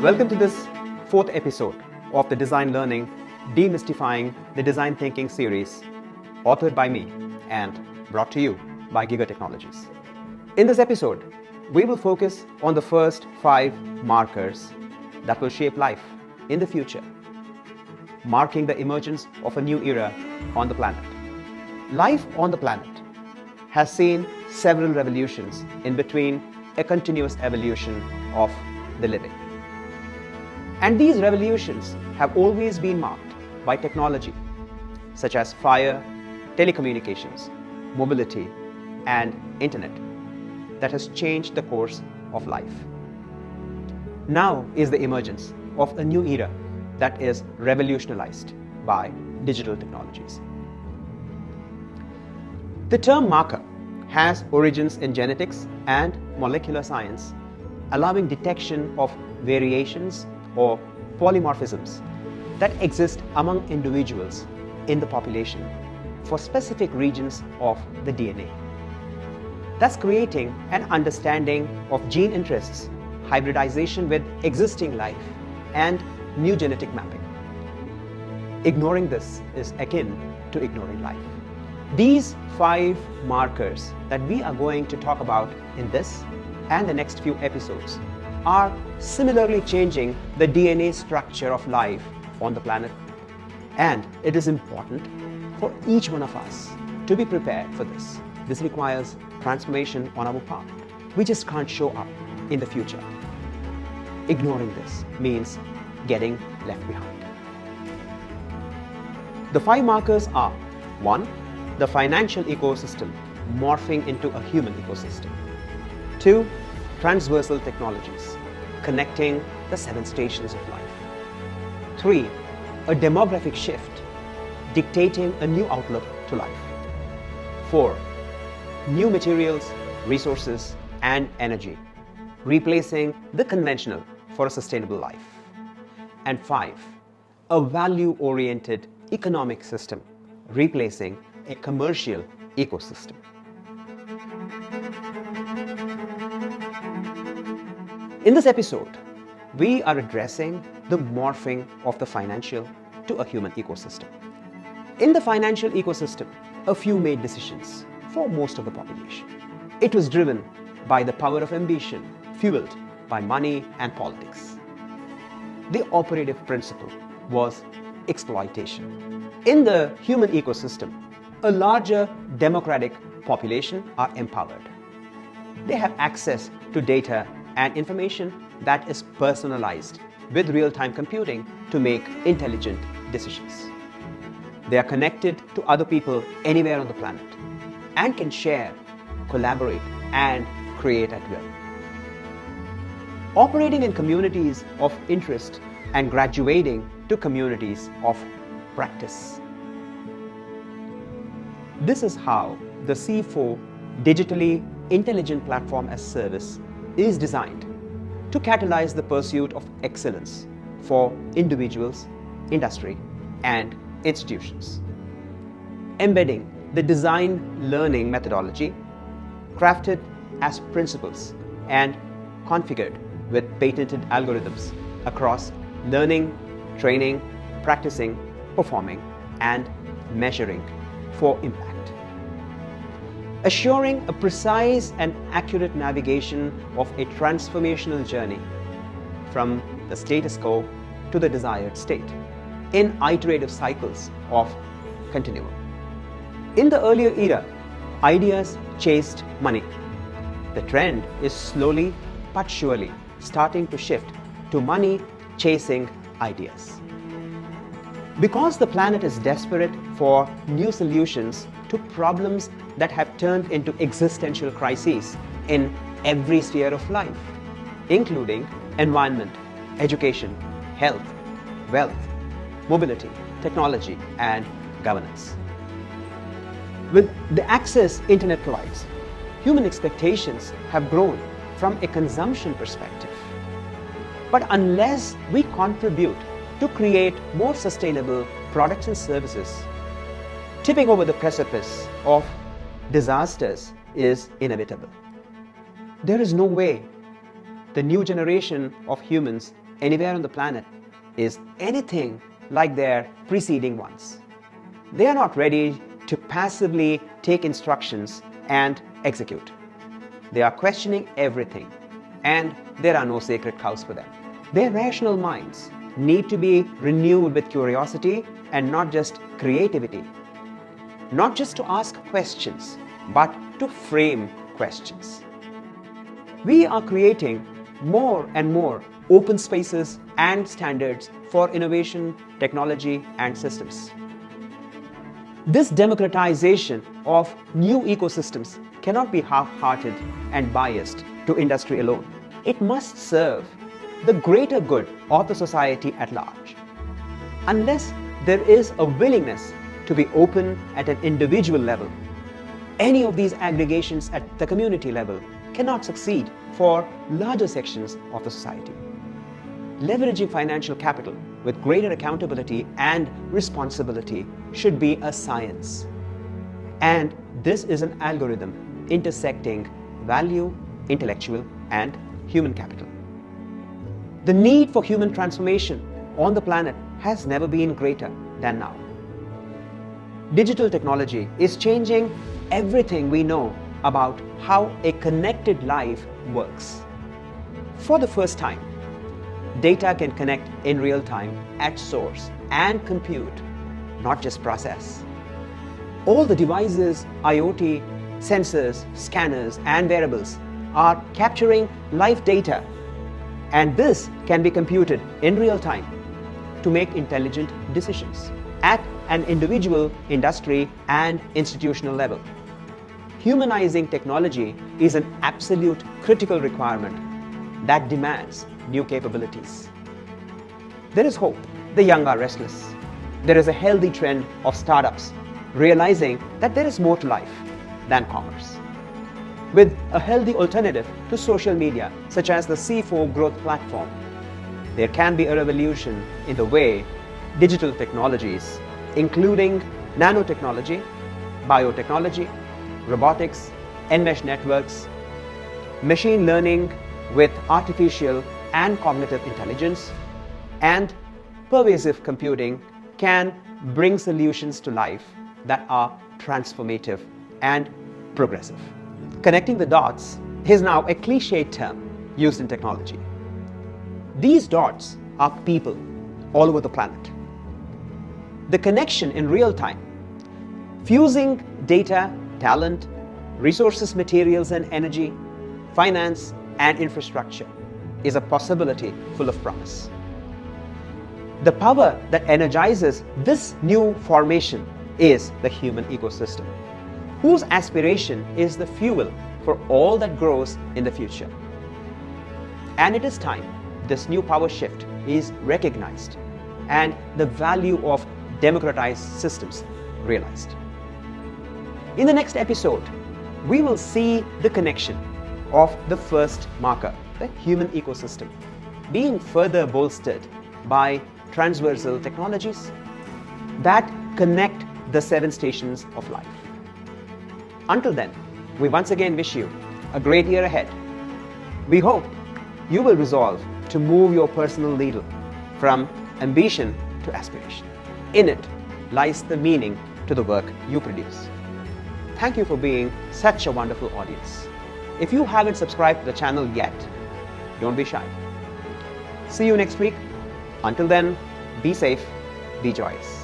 Welcome to this fourth episode of the Design Learning Demystifying the Design Thinking series, authored by me and brought to you by Giga Technologies. In this episode, we will focus on the first 5 markers that will shape life in the future, marking the emergence of a new era on the planet. Life on the planet has seen several revolutions in between, a continuous evolution of the living. And these revolutions have always been marked by technology, such as fire, telecommunications, mobility, and internet, that has changed the course of life. Now is the emergence of a new era that is revolutionized by digital technologies. The term marker has origins in genetics and molecular science, allowing detection of variations or polymorphisms that exist among individuals in the population for specific regions of the DNA, thus creating an understanding of gene interests, hybridization with existing life, and new genetic mapping. Ignoring this is akin to ignoring life. These 5 markers that we are going to talk about in this and the next few episodes are similarly changing the DNA structure of life on the planet. And it is important for each one of us to be prepared for this. This requires transformation on our part. We just can't show up in the future. Ignoring this means getting left behind. The 5 markers are: 1. The financial ecosystem morphing into a human ecosystem. 2. Transversal technologies connecting the 7 stations of life. 3. A demographic shift dictating a new outlook to life. 4. New materials, resources, and energy replacing the conventional for a sustainable life. And 5. A value-oriented economic system replacing a commercial ecosystem. In this episode, we are addressing the morphing of the financial to a human ecosystem. In the financial ecosystem, a few made decisions for most of the population. It was driven by the power of ambition, fueled by money and politics. The operative principle was exploitation. In the human ecosystem, a larger democratic population are empowered. They have access to data and information that is personalized with real-time computing to make intelligent decisions. They are connected to other people anywhere on the planet and can share, collaborate, and create at will. Operating in communities of interest and graduating to communities of practice. This is how the C4 Digitally Intelligent Platform as Service is designed to catalyze the pursuit of excellence for individuals, industry, and institutions. Embedding the design learning methodology, crafted as principles and configured with patented algorithms across learning, training, practicing, performing, and measuring for impact. Assuring a precise and accurate navigation of a transformational journey from the status quo to the desired state in iterative cycles of continuum. In the earlier era, ideas chased money. The trend is slowly but surely starting to shift to money chasing ideas. Because the planet is desperate for new solutions to problems that have turned into existential crises in every sphere of life, including environment, education, health, wealth, mobility, technology, and governance. With the access internet provides, human expectations have grown from a consumption perspective. But unless we contribute to create more sustainable products and services, tipping over the precipice of disasters is inevitable. There is no way the new generation of humans anywhere on the planet is anything like their preceding ones. They are not ready to passively take instructions and execute. They are questioning everything, and there are no sacred cows for them. Their rational minds need to be renewed with curiosity and not just creativity. Not just to ask questions, but to frame questions. We are creating more and more open spaces and standards for innovation, technology, and systems. This democratization of new ecosystems cannot be half-hearted and biased to industry alone. It must serve the greater good of the society at large. Unless there is a willingness to be open at an individual level, any of these aggregations at the community level cannot succeed for larger sections of the society. Leveraging financial capital with greater accountability and responsibility should be a science. And this is an algorithm intersecting value, intellectual, and human capital. The need for human transformation on the planet has never been greater than now. Digital technology is changing everything we know about how a connected life works. For the first time, data can connect in real time at source and compute, not just process. All the devices, IoT, sensors, scanners, and wearables are capturing live data, and this can be computed in real time to make intelligent decisions at an individual, industry, and institutional level. Humanizing technology is an absolute critical requirement that demands new capabilities. There is hope. The young are restless. There is a healthy trend of startups realizing that there is more to life than commerce. With a healthy alternative to social media, such as the C4 growth platform, there can be a revolution in the way digital technologies, including nanotechnology, biotechnology, robotics, enmesh networks, machine learning with artificial and cognitive intelligence, and pervasive computing can bring solutions to life that are transformative and progressive. Connecting the dots is now a cliched term used in technology. These dots are people all over the planet. The connection in real time, fusing data, talent, resources, materials, and energy, finance, and infrastructure is a possibility full of promise. The power that energizes this new formation is the human ecosystem, whose aspiration is the fuel for all that grows in the future. And it is time this new power shift is recognized and the value of democratized systems realized. In the next episode, we will see the connection of the first marker, the human ecosystem, being further bolstered by transversal technologies that connect the 7 stations of life. Until then, we once again wish you a great year ahead. We hope you will resolve to move your personal needle from ambition to aspiration. In it lies the meaning to the work you produce. Thank you for being such a wonderful audience. If you haven't subscribed to the channel yet, don't be shy. See you next week. Until then, be safe, be joyous.